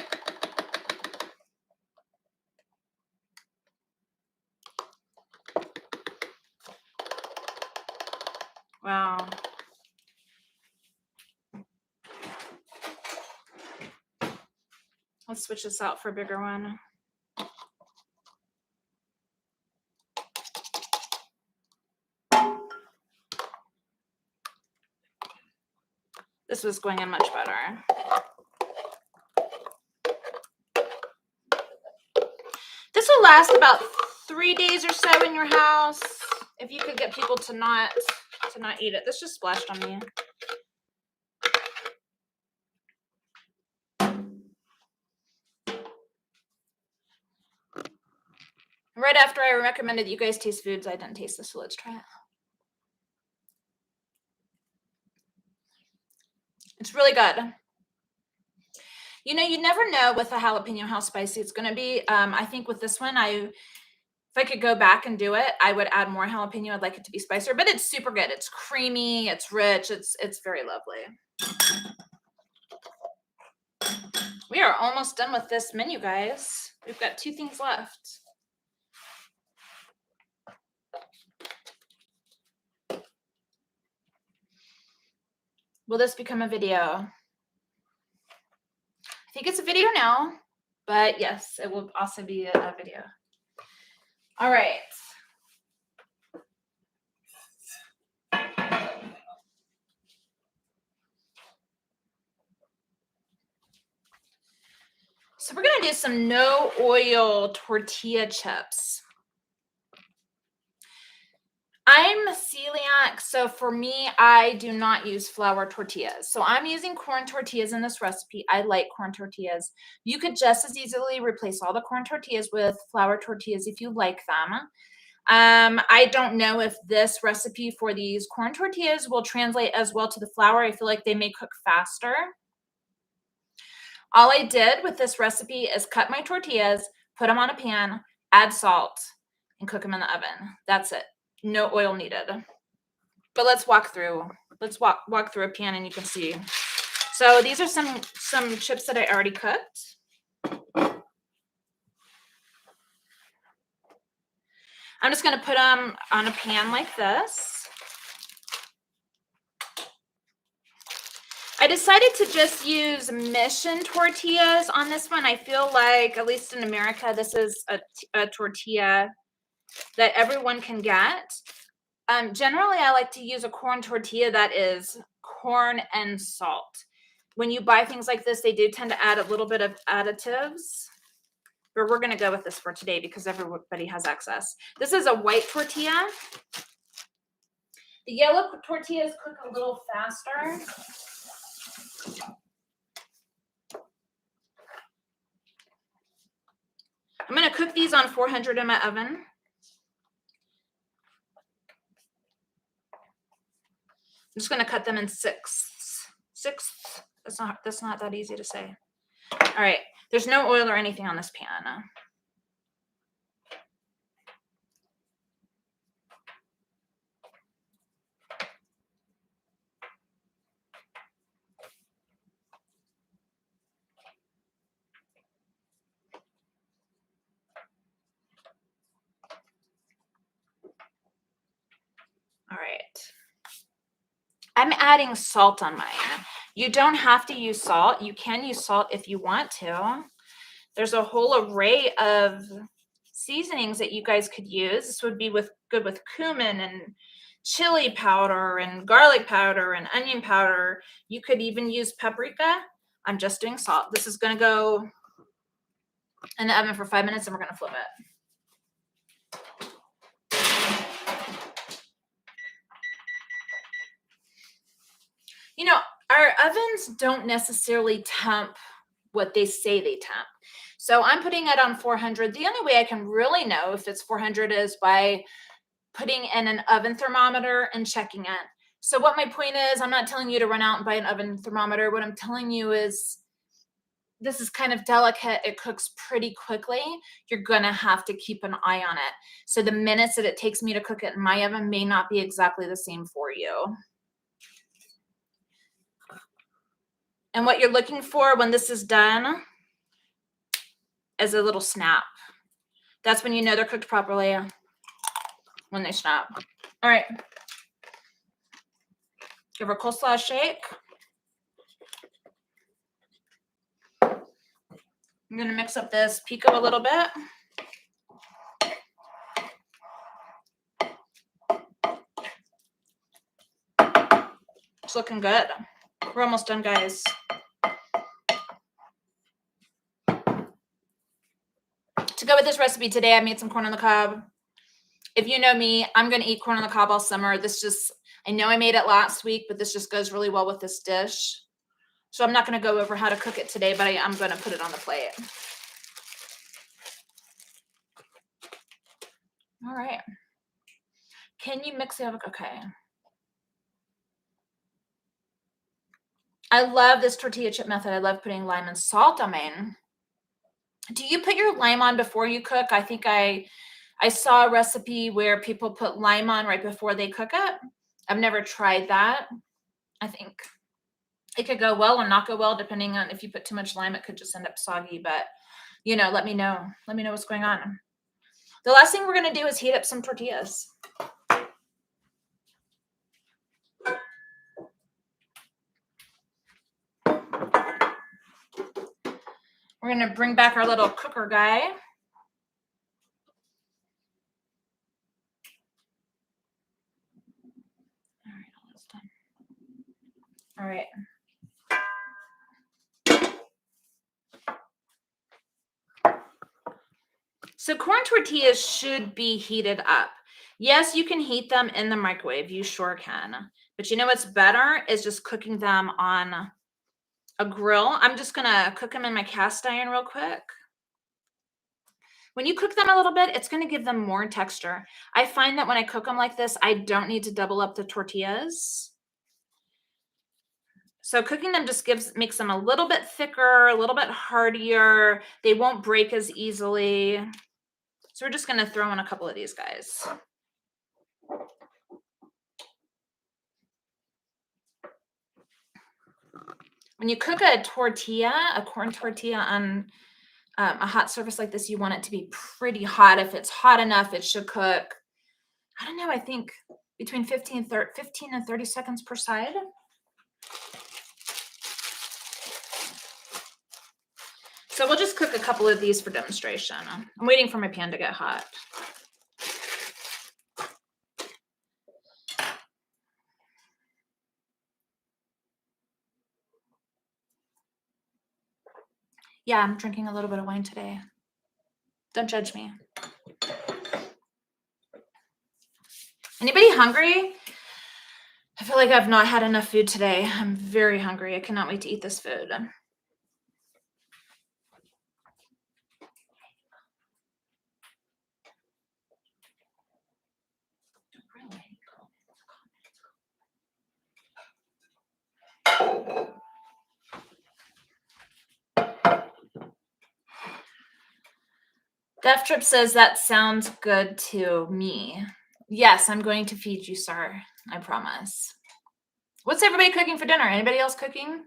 Wow. Let's switch this out for a bigger one. This was going in much better. This will last about 3 days or so in your house. If you could get people to not eat it. This just splashed on me. Right after I recommended you guys taste foods, I didn't taste this, so let's try it. It's really good. You know, you never know with a jalapeno how spicy it's going to be. I think with this one, if I could go back and do it, I would add more jalapeno. I'd like it to be spicier, but it's super good. It's creamy. It's rich. It's very lovely. We are almost done with this menu, guys. We've got 2 things left. Will this become a video? I think it's a video now, but yes, it will also be a video. All right. So we're going to do some no oil tortilla chips. I'm celiac, so for me, I do not use flour tortillas. So I'm using corn tortillas in this recipe. I like corn tortillas. You could just as easily replace all the corn tortillas with flour tortillas if you like them. I don't know if this recipe for these corn tortillas will translate as well to the flour. I feel like they may cook faster. All I did with this recipe is cut my tortillas, put them on a pan, add salt, and cook them in the oven. That's it. No oil needed. But let's walk through. Let's walk through a pan and you can see. So these are some chips that I already cooked. I'm just going to put them on a pan like this. I decided to just use Mission tortillas on this one. I feel like, at least in America, this is a tortilla that everyone can get. Generally, I like to use a corn tortilla that is corn and salt. When you buy things like this, they do tend to add a little bit of additives. But we're going to go with this for today because everybody has access. This is a white tortilla. The yellow tortillas cook a little faster. I'm going to cook these on 400 in my oven. I'm just going to cut them in sixths. Sixths. That's not that easy to say. All right. There's no oil or anything on this pan. All right. I'm adding salt on mine. You don't have to use salt. You can use salt if you want to. There's a whole array of seasonings that you guys could use. This would be good with cumin and chili powder and garlic powder and onion powder. You could even use paprika. I'm just doing salt. This is going to go in the oven for 5 minutes and we're going to flip it. You know, our ovens don't necessarily temp what they say they temp. So I'm putting it on 400. The only way I can really know if it's 400 is by putting in an oven thermometer and checking it. So what my point is, I'm not telling you to run out and buy an oven thermometer. What I'm telling you is this is kind of delicate. It cooks pretty quickly. You're going to have to keep an eye on it. So the minutes that it takes me to cook it in my oven may not be exactly the same for you. And what you're looking for when this is done is a little snap. That's when you know they're cooked properly, when they snap. All right. Give our coleslaw a shake. I'm going to mix up this pico a little bit. It's looking good. We're almost done, guys. To go with this recipe today, I made some corn on the cob. If you know me, I'm going to eat corn on the cob all summer. I know I made it last week, but this just goes really well with this dish. So I'm not going to go over how to cook it today, but I'm going to put it on the plate. All right. Can you mix the avocado? Okay. I love this tortilla chip method. I love putting lime and salt on mine. Do you put your lime on before you cook? I think I saw a recipe where people put lime on right before they cook it. I've never tried that. I think it could go well or not go well, depending on if you put too much lime, it could just end up soggy. But, you know, let me know. Let me know what's going on. The last thing we're going to do is heat up some tortillas. We're going to bring back our little cooker guy. All right. So corn tortillas should be heated up. Yes, you can heat them in the microwave. You sure can. But you know what's better is just cooking them on a grill. I'm just going to cook them in my cast iron real quick. When you cook them a little bit, it's going to give them more texture. I find that when I cook them like this, I don't need to double up the tortillas. So cooking them just makes them a little bit thicker, a little bit heartier. They won't break as easily. So we're just going to throw in a couple of these guys. When you cook a tortilla, a corn tortilla on a hot surface like this, you want it to be pretty hot. If it's hot enough, it should cook, I don't know, I think between 15 and 30 seconds per side. So we'll just cook a couple of these for demonstration. I'm waiting for my pan to get hot. Yeah, I'm drinking a little bit of wine today. Don't judge me. Anybody hungry? I feel like I've not had enough food today. I'm very hungry. I cannot wait to eat this food. Def Trip says that sounds good to me. Yes, I'm going to feed you, sir. I promise. What's everybody cooking for dinner? Anybody else cooking?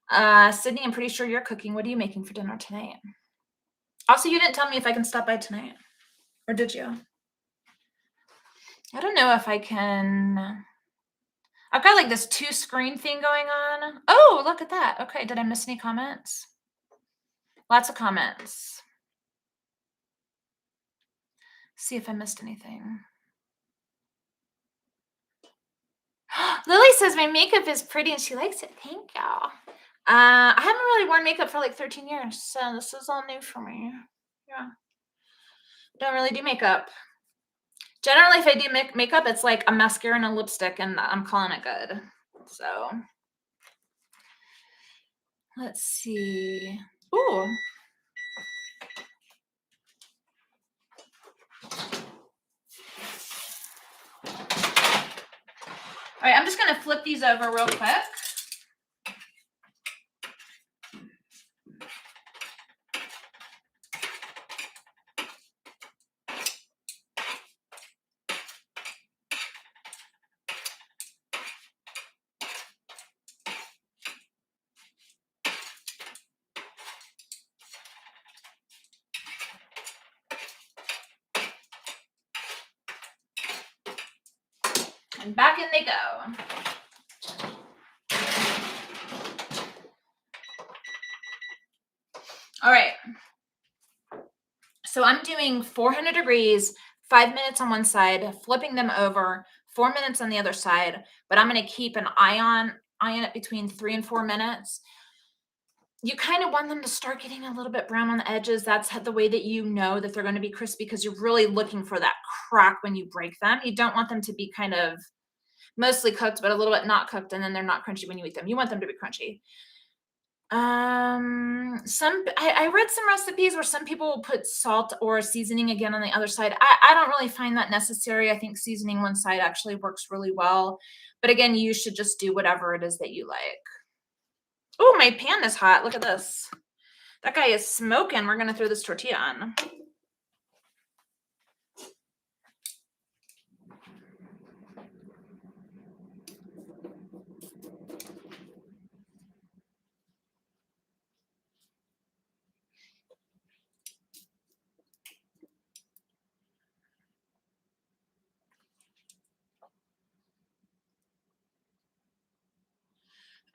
Sydney, I'm pretty sure you're cooking. What are you making for dinner tonight? Also, you didn't tell me if I can stop by tonight. Or did you? I don't know if I can. I've got like this 2-screen thing going on. Oh, look at that. Okay, did I miss any comments? Lots of comments. See if I missed anything. Lily says my makeup is pretty and she likes it. Thank y'all. I haven't really worn makeup for like 13 years, so this is all new for me. Yeah. Don't really do makeup. Generally, if I do makeup, it's like a mascara and a lipstick, and I'm calling it good. So let's see. Ooh. All right, I'm just going to flip these over real quick. And back in they go. All right. So I'm doing 400 degrees, 5 minutes on one side, flipping them over, 4 minutes on the other side, but I'm going to keep an eye on it between 3 and 4 minutes. You kind of want them to start getting a little bit brown on the edges. That's the way that you know that they're going to be crispy, because you're really looking for that crack when you break them. You don't want them to be kind of mostly cooked, but a little bit not cooked, and then they're not crunchy when you eat them. You want them to be crunchy. I read some recipes where some people will put salt or seasoning again on the other side. I don't really find that necessary. I think seasoning one side actually works really well. But again, you should just do whatever it is that you like. Oh, my pan is hot. Look at this. That guy is smoking. We're going to throw this tortilla on.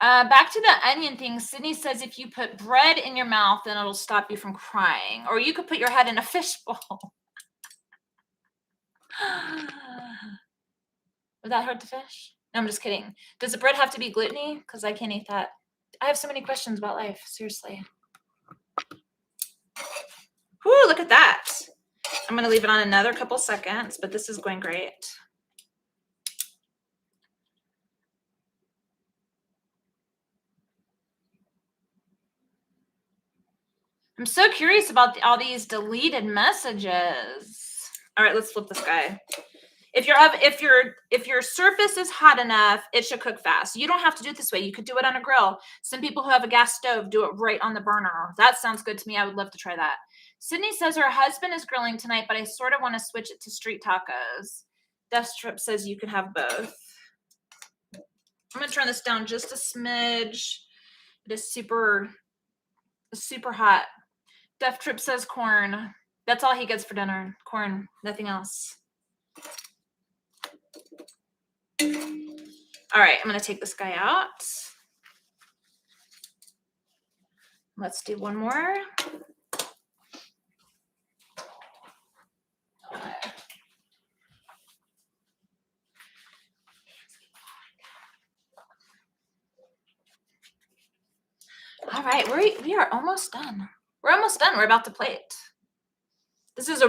Back to the onion thing. Sydney says if you put bread in your mouth, then it'll stop you from crying. Or you could put your head in a fishbowl. Would that hurt the fish? No, I'm just kidding. Does the bread have to be gluten-y? Because I can't eat that. I have so many questions about life. Seriously. Whoo, look at that. I'm going to leave it on another couple seconds, but this is going great. I'm so curious about all these deleted messages. All right, let's flip this guy. If your surface is hot enough, it should cook fast. You don't have to do it this way. You could do it on a grill. Some people who have a gas stove do it right on the burner. That sounds good to me. I would love to try that. Sydney says her husband is grilling tonight, but I sort of want to switch it to street tacos. Death Strip says you can have both. I'm going to turn this down just a smidge. It is super hot. Death Trip says corn. That's all he gets for dinner. Corn, nothing else. All right, I'm going to take this guy out. Let's do one more. All right, we are almost done. We're almost done. We're about to plate. This is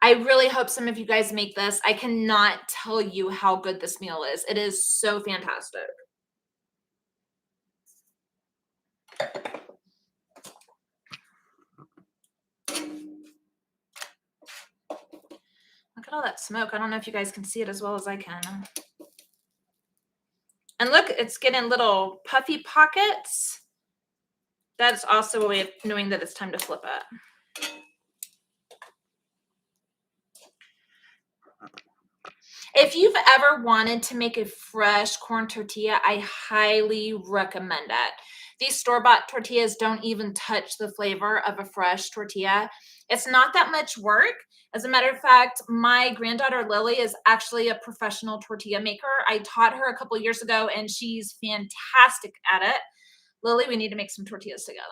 I really hope some of you guys make this. I cannot tell you how good this meal is. It is so fantastic. Look at all that smoke. I don't know if you guys can see it as well as I can. And look, it's getting little puffy pockets. That's also a way of knowing that it's time to flip it. If you've ever wanted to make a fresh corn tortilla, I highly recommend it. These store-bought tortillas don't even touch the flavor of a fresh tortilla. It's not that much work. As a matter of fact, my granddaughter Lily is actually a professional tortilla maker. I taught her a couple years ago, and she's fantastic at it. Lily, we need to make some tortillas together.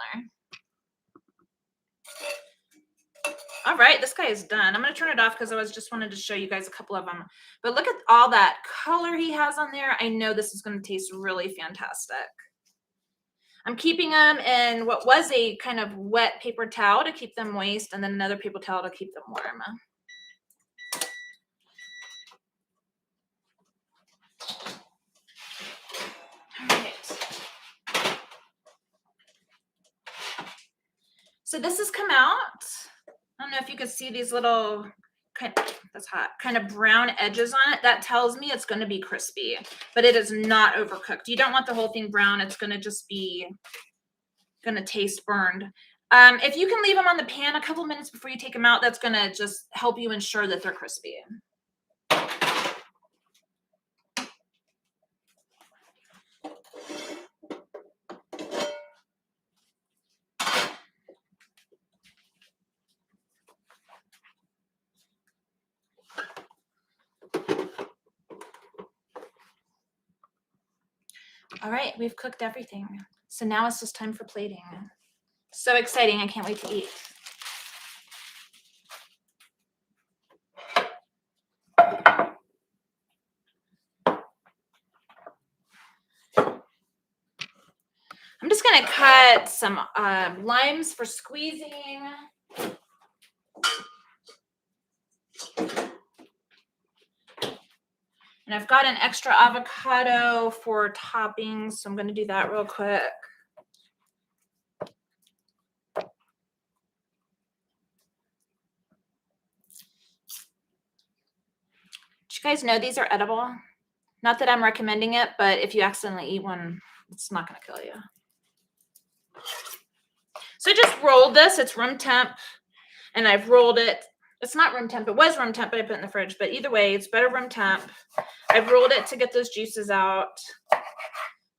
All right, this guy is done. I'm going to turn it off because I just wanted to show you guys a couple of them. But look at all that color he has on there. I know this is going to taste really fantastic. I'm keeping them in what was a kind of wet paper towel to keep them moist, and then another paper towel to keep them warm. All right. So this has come out. I don't know if you can see these little that's hot, kind of brown edges on it. That tells me it's going to be crispy, but it is not overcooked. You don't want the whole thing brown. It's going to just be going to taste burned. If you can leave them on the pan a couple minutes before you take them out, that's going to just help you ensure that they're crispy. All right, we've cooked everything. So now it's just time for plating. So exciting. I can't wait to eat. I'm just going to cut some limes for squeezing. And I've got an extra avocado for toppings, so I'm going to do that real quick. Did you guys know these are edible? Not that I'm recommending it, but if you accidentally eat one, it's not going to kill you. So I just rolled this. It's room temp, and I've rolled it. It's not room temp. It was room temp, but I put it in the fridge. But either way, it's better room temp. I've rolled it to get those juices out.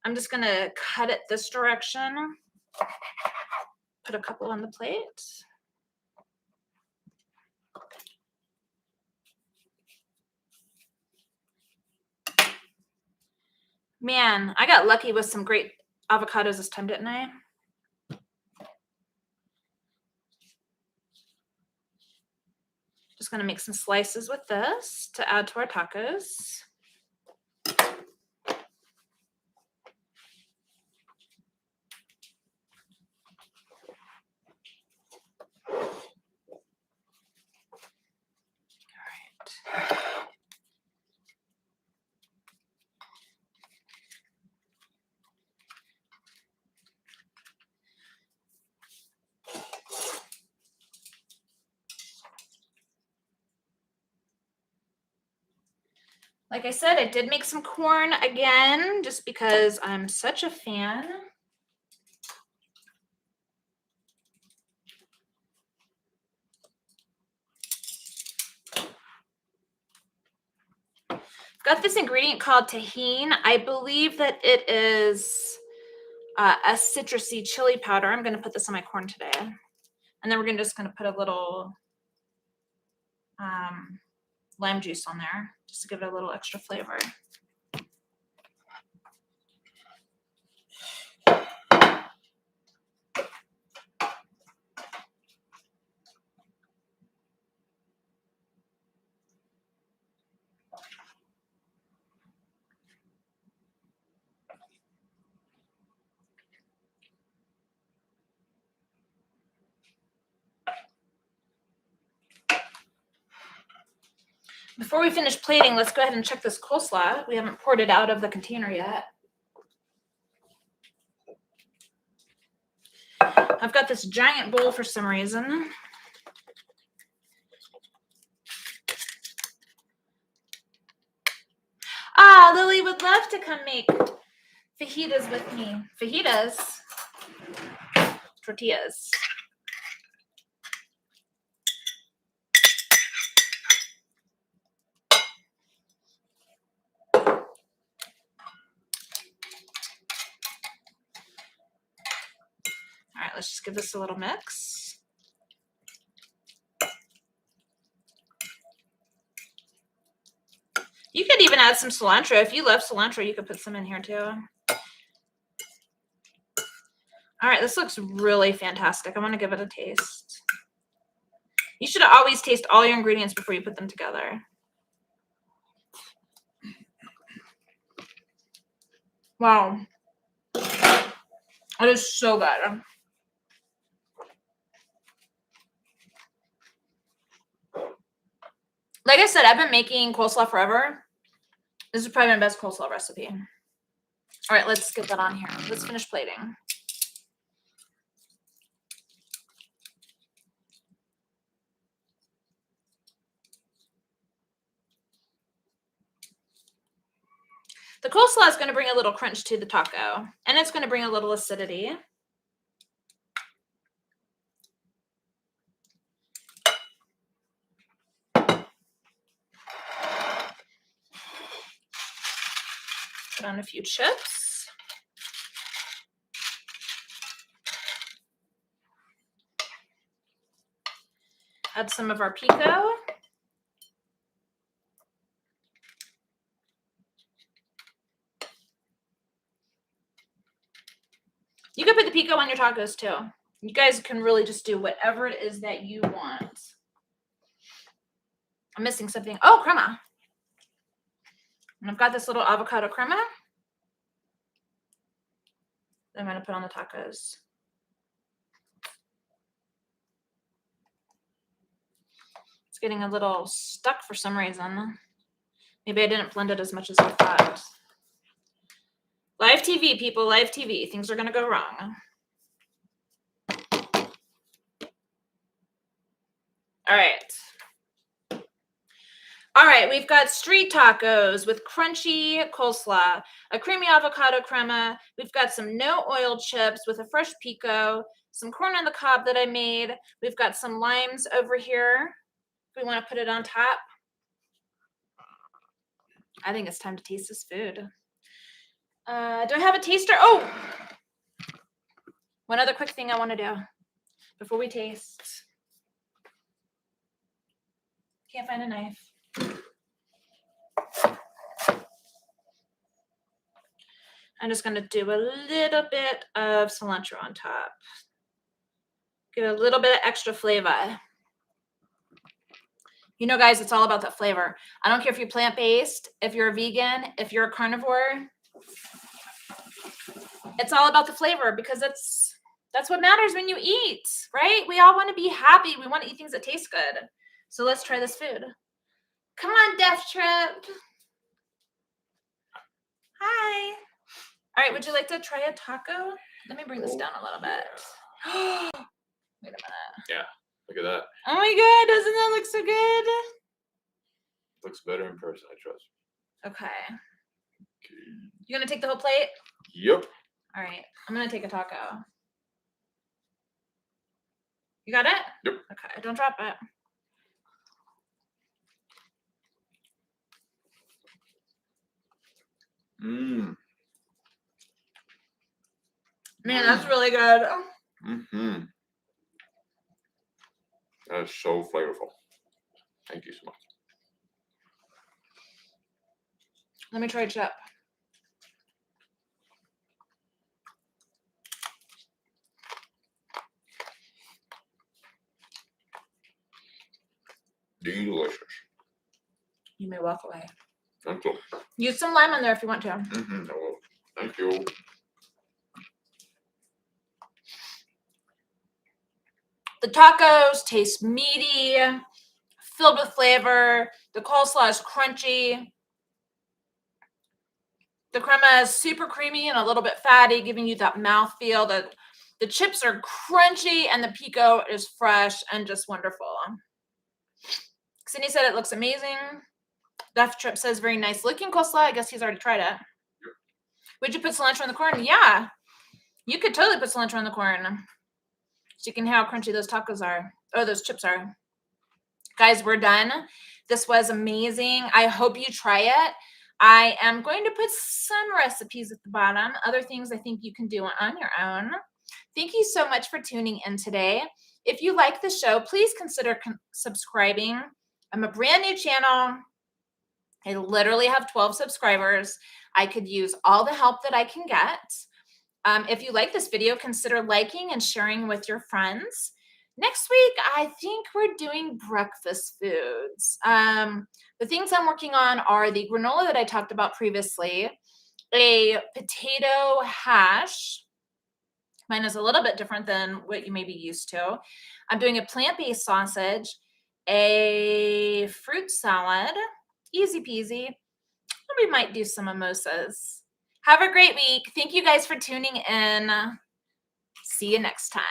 I'm just going to cut it this direction. Put a couple on the plate. Man, I got lucky with some great avocados this time, didn't I? Just going to make some slices with this to add to our tacos. Like I said, I did make some corn again, just because I'm such a fan. I've got this ingredient called tahini. I believe that it is a citrusy chili powder. I'm going to put this on my corn today. And then we're just going to put a little lime juice on there, just to give it a little extra flavor. Before we finish plating, let's go ahead and check this coleslaw. We haven't poured it out of the container yet. I've got this giant bowl for some reason. Ah, Lily would love to come make fajitas with me. Fajitas. Tortillas. All right, let's just give this a little mix. You could even add some cilantro. If you love cilantro, you could put some in here too. All right, this looks really fantastic. I want to give it a taste. You should always taste all your ingredients before you put them together. Wow. It is so good. Like I said, I've been making coleslaw forever. This is probably my best coleslaw recipe. All right, let's get that on here. Let's finish plating. The coleslaw is going to bring a little crunch to the taco, and it's going to bring a little acidity. Put on a few chips. Add some of our pico. You can put the pico on your tacos too. You guys can really just do whatever it is that you want. I'm missing something. Oh, crema. And I've got this little avocado crema that I'm going to put on the tacos. It's getting a little stuck for some reason. Maybe I didn't blend it as much as I thought. Live TV, people, live TV. Things are going to go wrong. All right. All right, we've got street tacos with crunchy coleslaw, a creamy avocado crema. We've got some no oil chips with a fresh pico, some corn on the cob that I made. We've got some limes over here. If we want to put it on top. I think it's time to taste this food. Do I have a taster? Oh, one other quick thing I want to do before we taste. Can't find a knife. I'm just going to do a little bit of cilantro on top. Get a little bit of extra flavor. You know, guys, it's all about that flavor. I don't care if you're plant-based, if you're a vegan, if you're a carnivore. It's all about the flavor because that's what matters when you eat, right? We all want to be happy. We want to eat things that taste good. So let's try this food. Come on, Death Trip. Hi. All right, would you like to try a taco? Let me bring this down a little bit. Wait a minute. Yeah, look at that. Oh my God, doesn't that look so good? Looks better in person, I trust. Okay. You gonna take the whole plate? Yep. All right, I'm gonna take a taco. You got it? Yep. Okay, don't drop it. Mmm. Man, that's really good. Mm-hmm. That is so flavorful. Thank you so much. Let me try a chip. Delicious. You may walk away. Thank you. Use some lime on there if you want to. Mm-hmm. I will. Thank you. The tacos taste meaty, filled with flavor. The coleslaw is crunchy. The crema is super creamy and a little bit fatty, giving you that mouthfeel. The chips are crunchy and the pico is fresh and just wonderful. Sydney said it looks amazing. Death Trip says very nice looking coleslaw. I guess he's already tried it. Would you put cilantro in the corn? Yeah. You could totally put cilantro in the corn. So you can hear how crunchy those tacos are. Oh, those chips are. Guys, we're done. This was amazing. I hope you try it. I am going to put some recipes at the bottom. Other things I think you can do on your own. Thank you so much for tuning in today. If you like the show, please consider subscribing. I'm a brand new channel. I literally have 12 subscribers. I could use all the help that I can get. If you like this video, consider liking and sharing with your friends. Next week, I think we're doing breakfast foods. The things I'm working on are the granola that I talked about previously, a potato hash. Mine is a little bit different than what you may be used to. I'm doing a plant-based sausage, a fruit salad, easy peasy. And we might do some mimosas. Have a great week. Thank you guys for tuning in. See you next time.